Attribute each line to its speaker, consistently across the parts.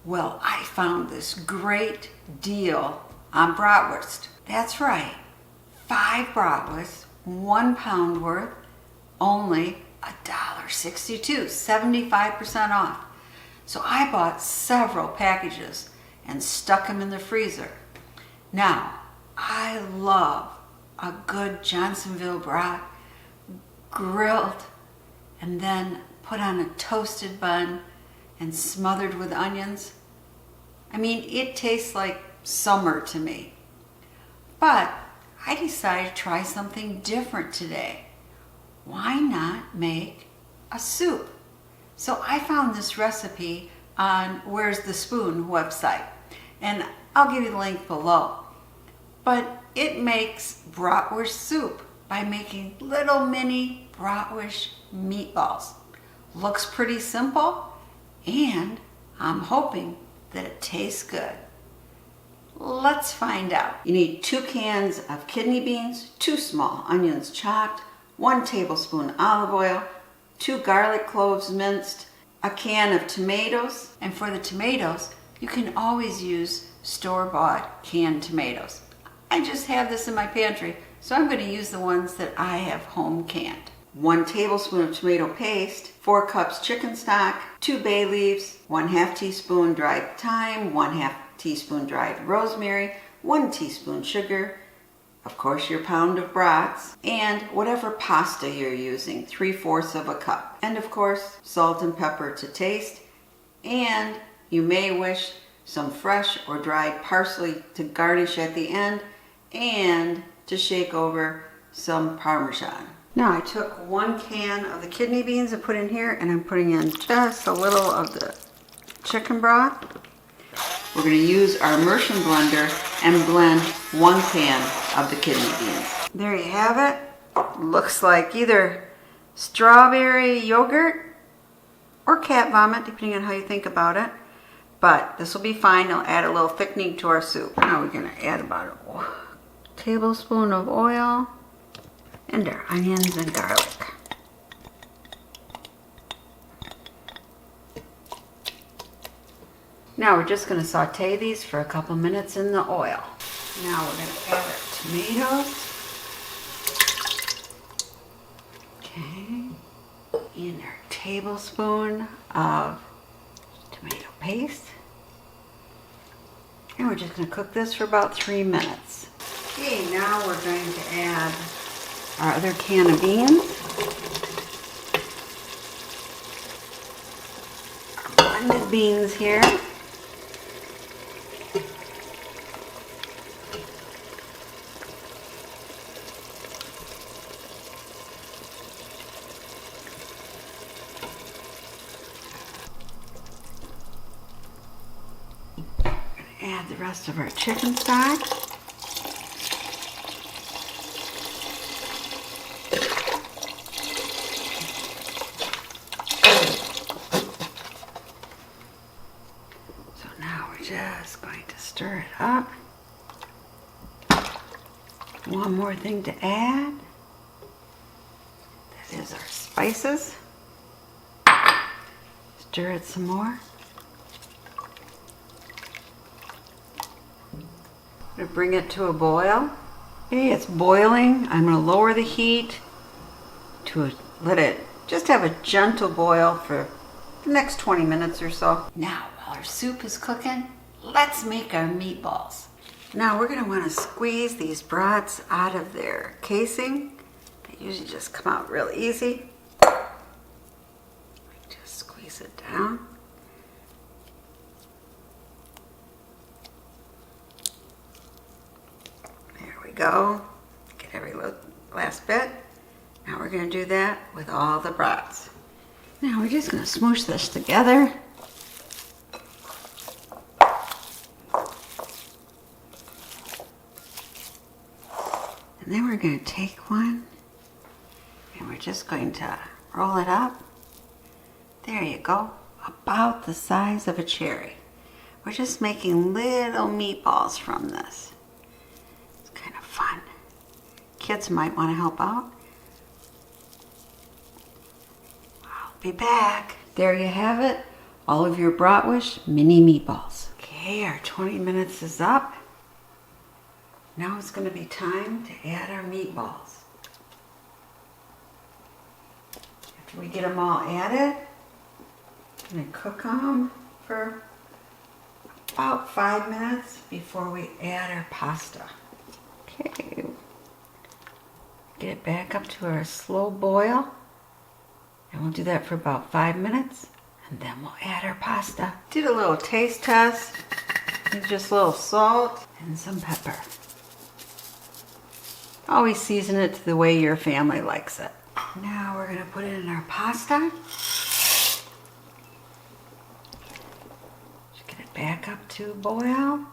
Speaker 1: Well, I found this great deal on bratwurst. That's right, 5 bratwursts, 1 pound worth, only $1.62, 75% off. So I bought several packages and stuck them in the freezer. Now, I love a good Johnsonville broth, grilled and then put on a toasted bun and smothered with onions. I mean, it tastes like summer to me. But I decided to try something different today. Why not make a soup? So I found this recipe on Where's the Spoon website, and I'll give you the link below. But it makes bratwurst soup by making little mini bratwurst meatballs. Looks pretty simple, and I'm hoping that it tastes good. Let's find out. You need 2 cans of kidney beans, 2 small onions chopped, 1 tablespoon olive oil, 2 garlic cloves minced, a can of tomatoes, and for the tomatoes, you can always use store-bought canned tomatoes. I just have this in my pantry, so I'm going to use the ones that I have home canned. 1 tablespoon of tomato paste, 4 cups chicken stock, 2 bay leaves, 1/2 teaspoon dried thyme, 1/2 teaspoon dried rosemary, 1 teaspoon sugar, of course your pound of broths, and whatever pasta you're using, 3/4 of a cup. And of course, salt and pepper to taste, and you may wish some fresh or dried parsley to garnish at the end, and to shake over some Parmesan. Now I took 1 can of the kidney beans and put in here, and I'm putting in just a little of the chicken broth. We're going to use our immersion blender and blend 1 can of the kidney beans. There you have it. Looks like either strawberry yogurt or cat vomit, depending on how you think about it. But this will be fine. It'll add a little thickening to our soup. Now we're going to add about a tablespoon of oil and our onions and garlic. Now we're just going to saute these for a couple minutes in the oil. Now we're going to add our tomatoes. Okay. And our tablespoon of tomato paste. And we're just going to cook this for about 3 minutes. Okay, now we're going to add our other can of beans. Our blended beans here. Add the rest of our chicken stock. So now we're just going to stir it up. One more thing to add. That is our spices. Stir it some more. I'm going to bring it to a boil. Okay, it's boiling. I'm going to lower the heat to let it just have a gentle boil for the next 20 minutes or so. Now, while our soup is cooking, let's make our meatballs. Now we're going to want to squeeze these brats out of their casing. They usually just come out real easy. Just squeeze it down. Go. Get every last bit. Now we're going to do that with all the brats. Now we're just going to smoosh this together. And then we're going to take one and we're just going to roll it up. There you go. About the size of a cherry. We're just making little meatballs from this. Fun. Kids might want to help out. I'll be back. There you have it. all of your Bratwurst Mini Meatballs. Okay, our 20 minutes is up. Now it's going to be time to add our meatballs. After we get them all added, I'm going to cook them for about 5 minutes before we add our pasta. Okay, get it back up to our slow boil, and we'll do that for about 5 minutes, and then we'll add our pasta. Did a little taste test, just a little salt and some pepper. Always season it to the way your family likes it. Now we're gonna put it in our pasta. Just get it back up to boil.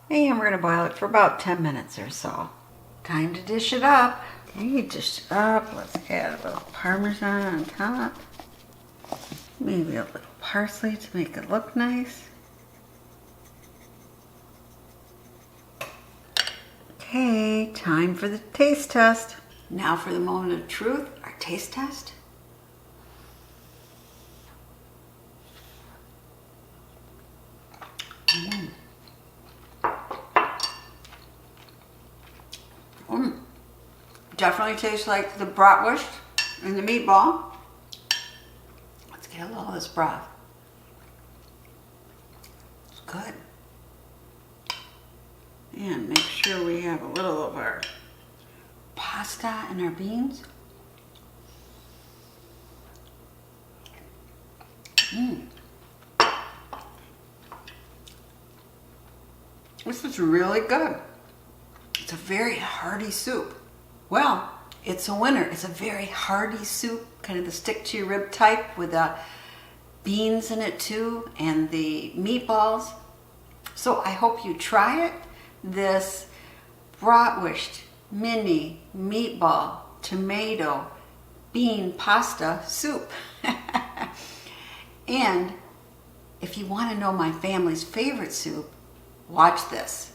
Speaker 1: And we're gonna boil it for about 10 minutes or so. Time to dish it up. Okay, dish it up. Let's add a little Parmesan on top. Maybe a little parsley to make it look nice. Okay, time for the taste test. Now for the moment of truth, our taste test. Definitely tastes like the bratwurst and the meatball. Let's get a little of this broth. It's good. And make sure we have a little of our pasta and our beans. This is really good. It's a very hearty soup. Well, it's a winner. It's a very hearty soup, kind of the stick to your rib type with the beans in it too and the meatballs. So I hope you try it. This Bratwurst Mini Meatball Tomato Bean Pasta Soup. And if you want to know my family's favorite soup, watch this.